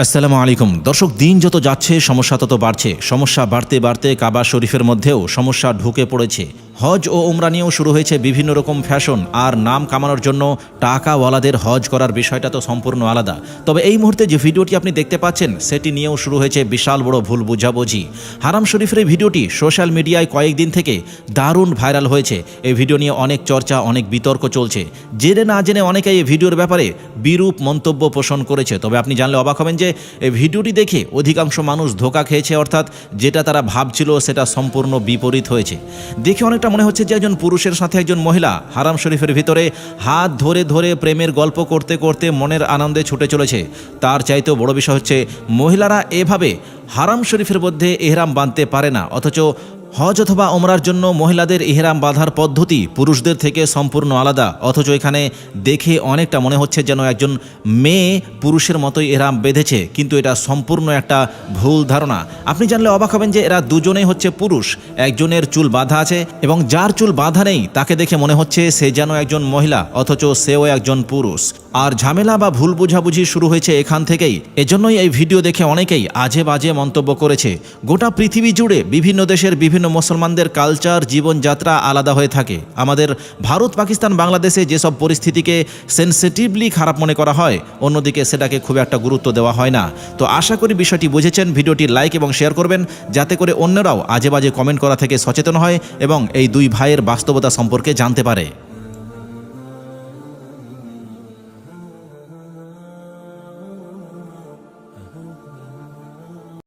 আসসালামু আলাইকুম দর্শক, দিন যত যাচ্ছে সমস্যা তত বাড়ছে। সমস্যা বাড়তে বাড়তে কাবা শরীফের মধ্যেও সমস্যা ঢুকে পড়েছে। হজ ও উমরা নিয়েও শুরু হয়েছে বিভিন্ন রকম ফ্যাশন, আর নাম কামানোর জন্য টাকাওয়ালাদের হজ করার বিষয়টা তো সম্পূর্ণ আলাদা। তবে এই মুহূর্তে যে ভিডিওটি আপনি দেখতে পাচ্ছেন সেটি নিয়েও শুরু হয়েছে বিশাল বড় ভুল বুঝাবুঝি। হারাম শরীফের এই ভিডিওটি সোশ্যাল মিডিয়ায় কয়েকদিন থেকে দারুণ ভাইরাল হয়েছে। এই ভিডিও নিয়ে অনেক চর্চা, অনেক বিতর্ক চলছে। জেনে না জেনে অনেকেই এই ভিডিওর ব্যাপারে বিরূপ মন্তব্য পোষণ করেছে। তবে আপনি জানলে অবাক হবেন যে এই ভিডিওটি দেখে অধিকাংশ মানুষ ধোঁকা খেয়েছে, অর্থাৎ যেটা তারা ভাবছিল সেটা সম্পূর্ণ বিপরীত হয়েছে। দেখে অনেকটা মনে হচ্ছে যে একজন পুরুষের সাথে একজন মহিলা হারাম শরীফের ভিতরে হাত ধরে ধরে প্রেমের গল্প করতে করতে মনের আনন্দে ছুটে চলেছে। তার চাইতেও বড় বিষয় হচ্ছে মহিলারা এভাবে হারাম শরীফের মধ্যে এহরাম বাঁধতে পারে না, অথচ হজ অথবা ওমরার জন্য মহিলাদের ইহরাম বাঁধার পদ্ধতি পুরুষদের থেকে সম্পূর্ণ আলাদা। অথচ এখানে দেখে অনেকটা মনে হচ্ছে যেন একজন মেয়ে পুরুষের মতোই ইহরাম বেঁধেছে, কিন্তু এটা সম্পূর্ণ একটা ভুল ধারণা। আপনি জানলে অবাক হবেন যে এরা দুজনেই হচ্ছে পুরুষ। একজনের চুল বাঁধা আছে এবং যার চুল বাঁধা নেই তাকে দেখে মনে হচ্ছে সে যেন একজন মহিলা, অথচ সেও একজন পুরুষ। আর ঝামেলা বা ভুল বোঝাবুঝি শুরু হয়েছে এখান থেকেই। এজন্যই এই ভিডিও দেখে অনেকেই আজে বাজে মন্তব্য করেছে। গোটা পৃথিবী জুড়ে বিভিন্ন দেশের বিভিন্ন মুসলমানদের কালচার, জীবনযাত্রা আলাদা হয়ে থাকে। আমাদের ভারত, পাকিস্তান, বাংলাদেশে যেসব পরিস্থিতিকে সেনসিটিভলি খারাপ মনে করা হয়, অন্যদিকে সেটাকে খুব একটা গুরুত্ব দেওয়া হয় না। তো আশা করি বিষয়টি বুঝেছেন। ভিডিওটি লাইক এবং শেয়ার করবেন যাতে করে অন্যরাও আজে বাজে কমেন্ট করা থেকে সচেতন হয় এবং এই দুই ভাইয়ের বাস্তবতা সম্পর্কে জানতে পারে।